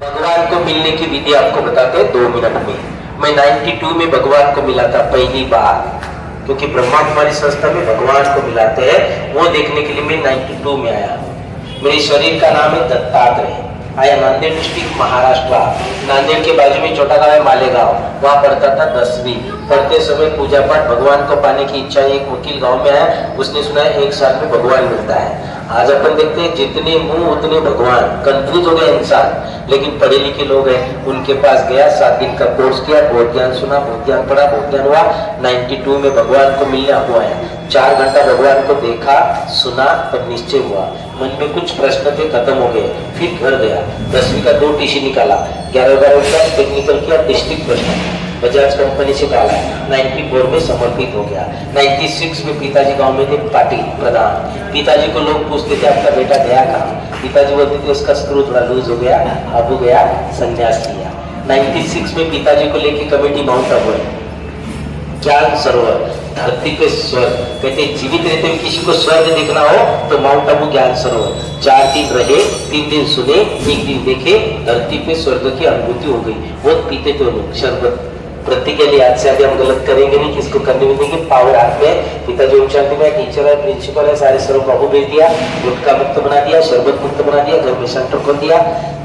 भगवान को मिलने की विधि आपको बताते हैं 2 मिनट में। मैं 92 में भगवान को मिला था पहली बार, क्योंकि ब्रह्मा कुमारी संस्था में भगवान को मिलाते हैं, वो देखने के लिए मैं 92 में आया। मेरे शरीर का नाम है दत्तात्रेय। आया नांदेड़ डिस्ट्रिक्ट, महाराष्ट्र। नांदेड़ के बाजू में छोटा गांव है मालेगांव, वहाँ पढ़ता था 10वीं। पढ़ते समय पूजा पाठ, भगवान को पाने की इच्छा। एक वकील गांव में आया, उसने सुना है 1 साल में भगवान मिलता है। आज अपन देखते हैं जितने मुंह उतने भगवान। कंफ्यूज हो गया इंसान, लेकिन पढ़े लिखे लोग हैं, उनके पास गया, 7 दिन का कोर्स किया, बहुत ज्ञान सुना, बहुत ज्ञान पढ़ा, बहुत ज्ञान हुआ। 92 में भगवान को मिलने हुआ है। 4 घंटा भगवान को देखा, सुना, तब निश्चय हुआ। मन में कुछ प्रश्न थे, खत्म हो गए। फिर घर गया, 10वीं का 2 टीसी निकाला, 11 का टेक्निकल किया, डिस्ट्रिक्ट प्रश्न बजाज कंपनी से डाला। 94 में समर्पित हो गया। 96 में पिताजी गांव में थे, पाटिल प्रधान। पिताजी को लोग पूछते थे आपका बेटा गया कहाँ? पिताजी बोलते थे उसका स्क्रू थोड़ा लूज हो गया, अब गया, संन्यास लिया। 96 में पिताजी को लेके कमेटी माउंट आबू है, ज्ञान सरोवर, धरती पे स्वर्ग। कहते जीवित रहते हुए किसी को स्वर्ग देखना हो तो माउंट आबू ज्ञान सरोवर। 4 दिन रहे, 3 दिन सुने, 1 दिन देखे, धरती पे स्वर्ग की अनुभूति हो गई। वो पीते थे लोग शरबत। प्रतिज्ञा ली, आज से आगे हम गलत करेंगे नहीं, किसको करने भी देंगे। पावर हाथ में। पिताजी ओम शांति में टीचर है, प्रिंसिपल है, सारे सर्व बाबू भेज दिया, गुटखा मुक्त बना दिया, शरबत मुक्त बना दिया, घर में सेंटर खोल दिया।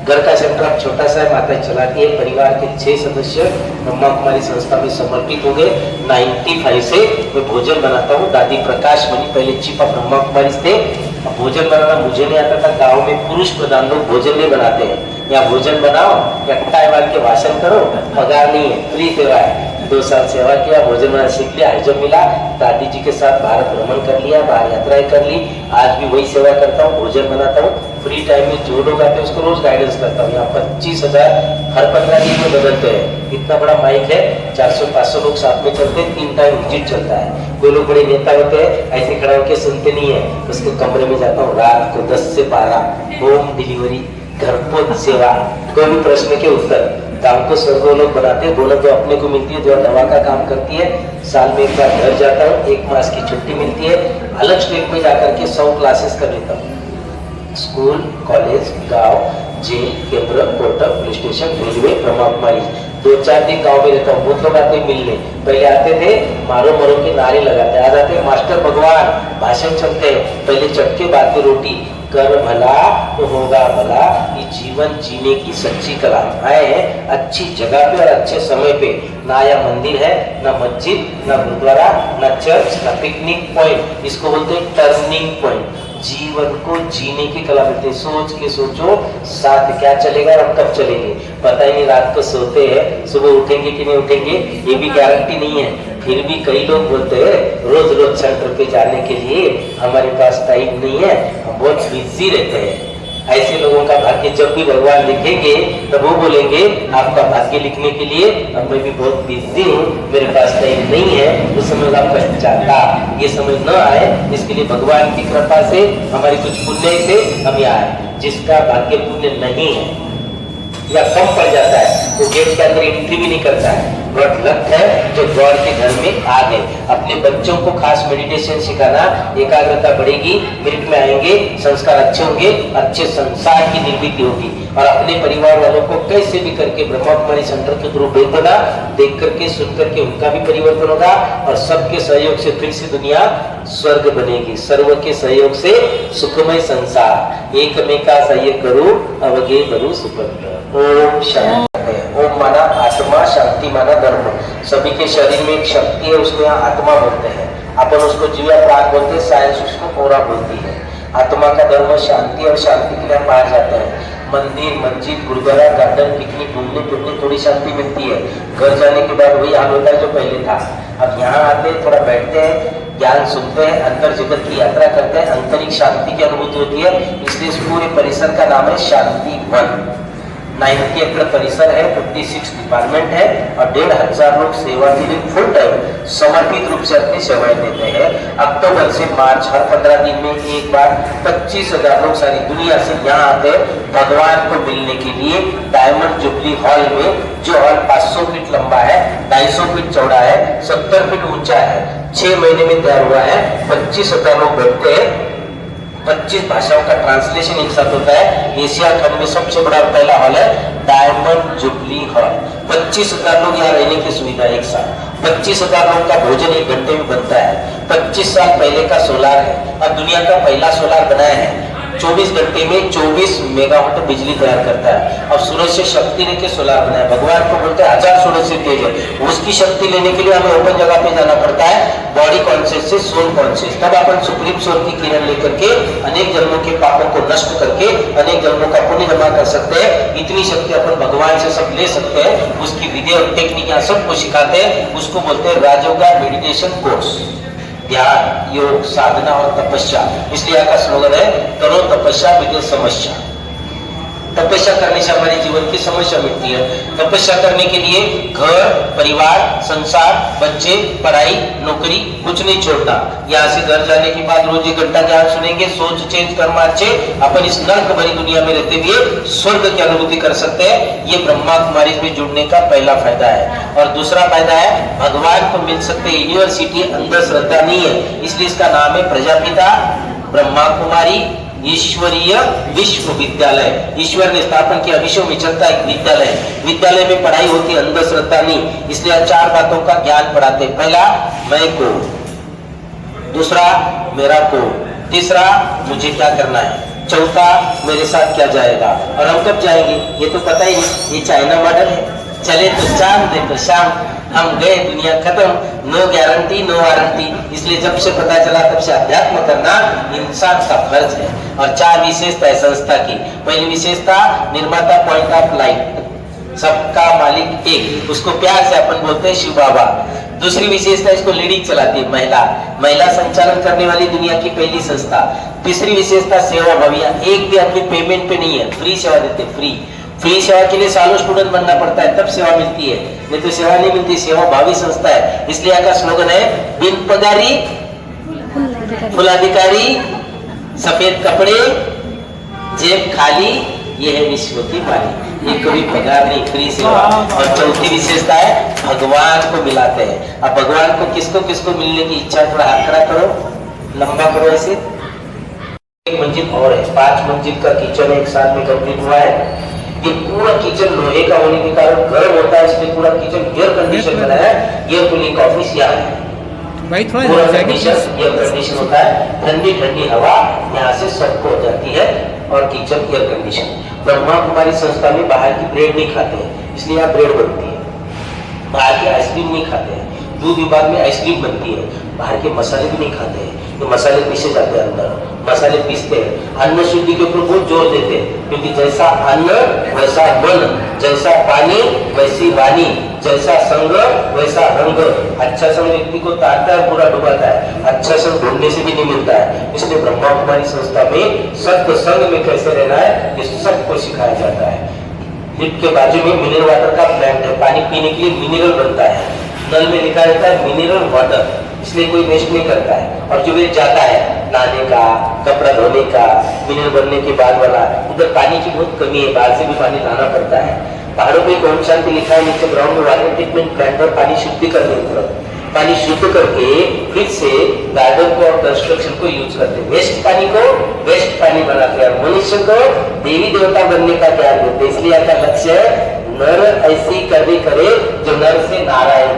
घर का सेंटर अब छोटा सा है, माता चलाती है। परिवार के 6 सदस्य ब्रह्मा कुमारी संस्था में समर्पित हो गए। 95 से मैं भोजन बनाता हूँ। दादी प्रकाश मणि पहले चीफ ऑफ ब्रह्मा कुमारी थे। भोजन बनाना मुझे नहीं आता था। गाँव में पुरुष प्रधान लोग भोजन नहीं बनाते हैं। या भोजन बनाओ या टाई वाल के भाषण करो, पगार नहीं है, फ्री सेवा है। 2 साल सेवा किया, भोजन बनाना सीख लिया, आइजम मिला। दादी जी के साथ भारत भ्रमण कर लिया, बाहर यात्राएं कर ली। आज भी वही सेवा करता हूँ, भोजन बनाता हूँ। फ्री टाइम में जो लोग आते हैं उसको रोज गाइडेंस करता हूँ। यहाँ 25,000 हर 15 दिन में बदलते हैं। इतना बड़ा माइक है, 400-500 लोग साथ में चलते हैं। 3 टाइम विजिट चलता है। कोई लोग बड़े नेता होते हैं, ऐसे खड़ा होकर सुनते नहीं है, उसके कमरे में जाता हूँ रात को 10 से 12, होम डिलीवरी, घर पहुंच सेवा, कोई भी प्रश्न के उत्तर। काम को स्वर्ग लोग बनाते हैं। बोनस जो अपने को मिलती है, जो दवा का काम करती है। साल में 1 बार घर जाता हूँ, 1 मास की छुट्टी मिलती है। अलग स्टेट में जाकर के 100 क्लासेस कर लेता हूँ। स्कूल, कॉलेज, गांव, जेल, केंद्र, court, police station, railway, Brahma Kumari. 2-4 दिन गांव में रहता हूँ। बहुत लोग आते मिलने, पहले आते थे मारो मरो के नारे लगाते, आ जाते मास्टर भगवान, भाषण चलते हैं। पहले चटके बाद में रोटी, कर भला तो होगा भला। ये जीवन जीने की सच्ची कला। आए हैं अच्छी जगह पे और अच्छे समय पे। ना या मंदिर है, ना मस्जिद, ना गुरुद्वारा, ना चर्च, ना पिकनिक पॉइंट। इसको बोलते हैं टर्निंग पॉइंट। जीवन को जीने की कला मिलती है। सोच के सोचो साथ क्या चलेगा और कब चलेंगे, पता ही नहीं। रात को सोते हैं, सुबह उठेंगे कि नहीं उठेंगे ये भी गारंटी नहीं है। फिर भी कई लोग बोलते हैं रोज रोज सेंटर पे जाने के लिए हमारे पास टाइम नहीं है, हम बहुत बिजी रहते हैं। ऐसे लोगों का भाग्य जब भी भगवान लिखेंगे तब वो बोलेंगे आपका भाग्य लिखने के लिए अब मैं भी बहुत बिजी हूँ, मेरे पास टाइम नहीं है। उस समय आप पहचानता, ये समझ न आए, इसके लिए भगवान की कृपा से, हमारी कुछ पुण्य से हम यहाँ आए। जिसका भाग्य पुण्य नहीं है या कम पड़ जाता है वो गेट के अंदर एंट्री भी नहीं करता है। गॉड लक है जो गॉड के घर में आ गए। अपने बच्चों को खास मेडिटेशन सिखाना, एकाग्रता बढ़ेगी, मिनट में आएंगे, संस्कार अच्छे होंगे, अच्छे संसार की निर्मित होगी। और अपने परिवार वालों को कैसे भी करके ब्रह्मा कुमारी सेंटर के थ्रू भेज देना, देख करके सुन करके उनका भी परिवर्तन होगा और सबके सहयोग से फिर से दुनिया स्वर्ग बनेगी। सर्व के सहयोग से सुखमय संसार, एकमेका सह्य करू अवगे करू सुपत्र। ओम शांति। ओम माना आत्मा, शांति माना धर्म। सभी के शरीर में एक शक्ति है, उसको यहाँ आत्मा बोलते हैं। अपन उसको जीवा प्राण बोलते हैं, साइंस उसको ओरा बोलती है। आत्मा का धर्म शांति, और शांति के लिए हम बाहर जाते हैं। मंदिर, मस्जिद, गुरुद्वारा, गार्डन, पिकनिक, घूमने फिरने थोड़ी शांति मिलती है। घर जाने के बाद वही हाल होता है जो पहले था। अब यहाँ आते हैं, थोड़ा बैठते हैं, ज्ञान सुनते हैं, अंतर जगत की यात्रा करते हैं, आंतरिक शांति की अनुभूति होती है। इसलिए इस पूरे परिसर का नाम है शांति वन। 90 एकड़ परिसर है, 56 डिपार्टमेंट है और 1500 लोग सेवा के लिए फुल टाइम समर्पित रूप से अपनी सेवाएं देते हैं। अक्टूबर से मार्च हर 15 दिन में एक बार 25,000 लोग सारी दुनिया से यहाँ आते हैं भगवान को मिलने के लिए। डायमंड जुबली हॉल में, जो हॉल 500 फीट लंबा है, 250 फीट चौड़ा है, 70 फीट ऊंचा है, 6 महीने में तैयार हुआ है। 25,000 लोग बैठते हैं, 25 भाषाओं का ट्रांसलेशन एक साथ होता है। एशिया खंड में सबसे बड़ा पहला हॉल है डायमंड जुबली हॉल। 25,000 लोग यहाँ रहने की सुविधा एक साथ। 25,000 लोग का भोजन 1 घंटे में बनता है। 25 साल पहले का सोलार है, अब दुनिया का पहला सोलार बनाया है। 24 घंटे में 24 मेगावाट बिजली तैयार करता है। अब सूरज से शक्ति लेके सोलार बनाया। भगवान को बोलते हैं 1000 सूरज से तेज है। उसकी शक्ति लेने के लिए हमें ओपन जगह पे जाना पड़ता है, बॉडी कॉन्शियस से सोल कॉन्शियस। तब अपन सुप्रीम सोल की किरण लेकर के अनेक जन्मों के पापों को नष्ट करके अनेक जन्मों का पुण्य जमा कर सकते हैं। इतनी शक्ति अपन भगवान से सब ले सकते हैं। उसकी विधि और टेक्निक यहाँ सबको सिखाते हैं। उसको बोलते हैं राजयोगा मेडिटेशन कोर्स। ध्यान, योग, साधना और तपस्या। इसलिए का स्लोगन है करो तपस्या मिटे समस्या। तपस्या करने से हमारे जीवन की समस्या मिटती है। तपस्या करने के लिए घर, परिवार, संसार, बच्चे, पढ़ाई, नौकरी कुछ नहीं छोड़ना। यहाँ से घर जाने के बाद रोज 1 घंटा ज्ञान सुनेंगे, सोच चेंज कर्म अच्छे, अपन इस नर्क भरी दुनिया में रहते हुए स्वर्ग की अनुभूति कर सकते हैं। ये ब्रह्मा कुमारी में जुड़ने का पहला फायदा है। और दूसरा फायदा है भगवान को मिल सकते। यूनिवर्सिटी अंदर श्रद्धा नहीं है, इसलिए इसका नाम है प्रजापिता ब्रह्मा कुमारी ईश्वरीय विश्वविद्यालय। ईश्वर ने स्थापन किया, विश्व में चलता एक विद्यालय। विद्यालय में पढ़ाई होती है, अंदर श्रद्धा नहीं। इसलिए 4 बातों का ज्ञान पढ़ाते। पहला मैं को, दूसरा मेरा को, तीसरा मुझे क्या करना है, चौथा मेरे साथ क्या जाएगा और हम कब जाएंगे ये तो पता ही नहीं। ये चाइना मॉडल है, चले तो चांद दे तो शाम, हम गए दुनिया खत्म, नो गारंटी नो वारंटी। इसलिए जब से पता चला तब से अध्यात्म करना इंसान का फर्ज है। और 4 विशेषता है संस्था की। पहली विशेषता निर्माता पॉइंट ऑफ लाइट, सबका मालिक एक, उसको प्यार से अपन बोलते हैं शिव बाबा। दूसरी विशेषता इसको लीडिंग चलाती है महिला, महिला संचालन करने वाली दुनिया की पहली संस्था। तीसरी विशेषता सेवा भाविया, एक भी आदमी पेमेंट पे नहीं है, फ्री सेवा देते। फ्री सेवा के लिए सालों स्टूडेंट बनना पड़ता है तब सेवा मिलती है, नहीं तो सेवा नहीं मिलती। सेवा भावी संस्था है। इसलिए यहाँ का स्लोगन है बिन पगारी फुल अधिकारी, सफेद कपड़े जेब खाली, ये है विश्व की माली। ये कोई पगार नहीं, फ्री सेवा। और चौथी विशेषता है भगवान को मिलाते हैं। अब भगवान को किसको किसको मिलने की इच्छा, थोड़ा हाथ खड़ा करो, लंबा करो ऐसे। एक मंजिल और है, 5 मंजिल का किचन एक साथ में कंप्लीट हुआ है। ये पूरा किचन लोहे का होने के कारण गर्म होता है, इसलिए पूरा किचन एयर कंडीशन बना है। एयर कूलिंग ऑफिस यहाँ है, पूरा कंडीशन एयर कंडीशन होता है। ठंडी ठंडी हवा यहाँ से सबको हो जाती है और kitchen air condition. Brahma Kumari संस्था में बाहर की ब्रेड नहीं खाते हैं, इसलिए यहाँ ब्रेड बनती है। बाहर की आइसक्रीम नहीं खाते हैं, दूध विभाग में आइसक्रीम बनती है। बाहर के मसाले भी नहीं खाते हैं, तो मसाले पीसे जाते हैं अंदर, मसाले पीसते हैं। अन्न शुद्धि के ऊपर बहुत जोर देते हैं, क्योंकि जैसा अन्न वैसा मन, जैसा पानी वैसी वाणी, जैसा संग वैसा रंग। अच्छा संग व्यक्ति को तारता है, पूरा डुबाता है। अच्छा संग ढूंढने से भी नहीं मिलता है। इसलिए ब्रह्मा कुमारी संस्था में सत्य संग में कैसे रहना है ये सबको सिखाया जाता है। लिफ्ट के बाजू में मिनरल वाटर का प्लांट है, पानी पीने के लिए मिनरल बनता है। नल में लिखा रहता है मिनरल वाटर, इसलिए कोई वेस्ट नहीं करता है। और जो वेस्ट जाता है नहाने का, कपड़ा धोने का, मिनरल बनने के बाद वाला, उधर पानी की बहुत कमी है, बाहर से भी पानी लाना पड़ता है। पहाड़ों पे ओम शांति लिखा है, नीचे ग्राउंड में वाटर ट्रीटमेंट प्लांट पर पानी शुद्धिकरण यंत्र, पानी शुद्ध करके फिर से गार्डन को और कंस्ट्रक्शन को यूज करते हैं। वेस्ट पानी को वेस्ट मनुष्य को देवी देवता बनने का ज्ञान देते, इसलिए आपका लक्ष्य है नर ऐसी करनी करे जो नर से नारायण,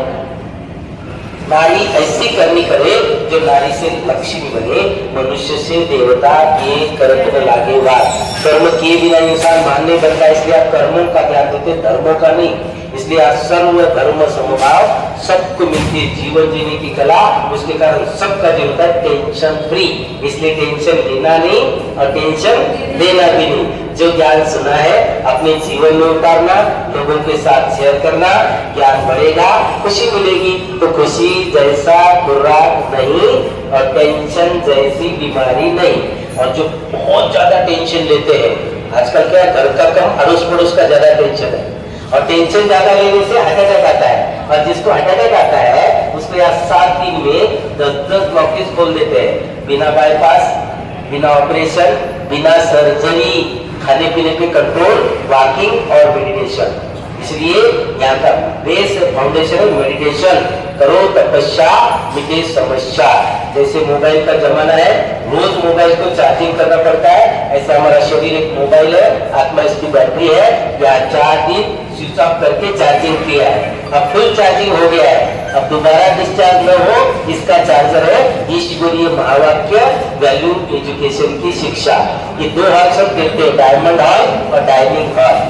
नारी ऐसी करनी करे जो नारी से लक्ष्मी बने, मनुष्य से देवता के करत न लागे वाद। कर्म किए बिना इंसान मानने बनता, इसलिए आप कर्मों का ज्ञान देते, धर्मों का नहीं। इसलिए आप सर्व धर्म समभाव सबको मिलती है जीवन जीने की कला, उसके कारण सबका जो होता है टेंशन फ्री। इसलिए टेंशन लेना नहीं और टेंशन देना भी नहीं। जो ज्ञान सुना है अपने जीवन में उतारना, लोगों के साथ शेयर करना, ज्ञान बढ़ेगा, खुशी मिलेगी। तो खुशी जैसा खुराक नहीं और टेंशन जैसी बीमारी नहीं। और जो बहुत ज्यादा टेंशन लेते हैं आजकल, क्या घर का कम अड़ोस पड़ोस का ज्यादा टेंशन है, और टेंशन ज्यादा लेने से हार्ट अटैक आता है। और जिसको हार्ट अटैक आता है उसको यहाँ 7 दिन में 10-10 ब्लॉकेज खोल देते हैं, बिना बाईपास, बिना ऑपरेशन, बिना सर्जरी, खाने पीने पे कंट्रोल, वॉकिंग और मेडिटेशन। इसलिए यहाँ का बेस फाउंडेशन है मेडिटेशन। करो तपस्या मिटे समस्या। जैसे मोबाइल का जमाना है, रोज मोबाइल को चार्जिंग करना पड़ता है, ऐसे हमारा शरीर एक मोबाइल है, आत्मा इसकी बैटरी है। यहाँ 4 दिन स्विच ऑफ करके चार्जिंग किया है, अब फुल चार्जिंग हो गया है, अब दोबारा डिस्चार्ज न हो इसका चार्जर है ईश्वरीय महावाक्य, वैल्यू एजुकेशन की शिक्षा। ये 2 हॉल सब देखते हैं, डायमंड हॉल और डाइनिंग हॉल,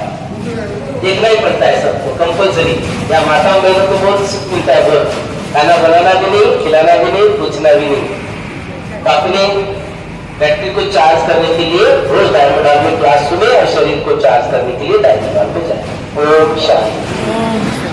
देखना ही पड़ता है सबको कंपल्सरी। या माता बहनों को बहुत सुख मिलता है, बहुत खाना बनाना भी नहीं, खिलाना भी नहीं, पूछना भी नहीं। तो अपने बैटरी को चार्ज करने के लिए रोज डायमंड हॉल में क्लास सुने और शरीर को चार्ज करने के लिए डायमंड हॉल पे जाए। ओम शांति।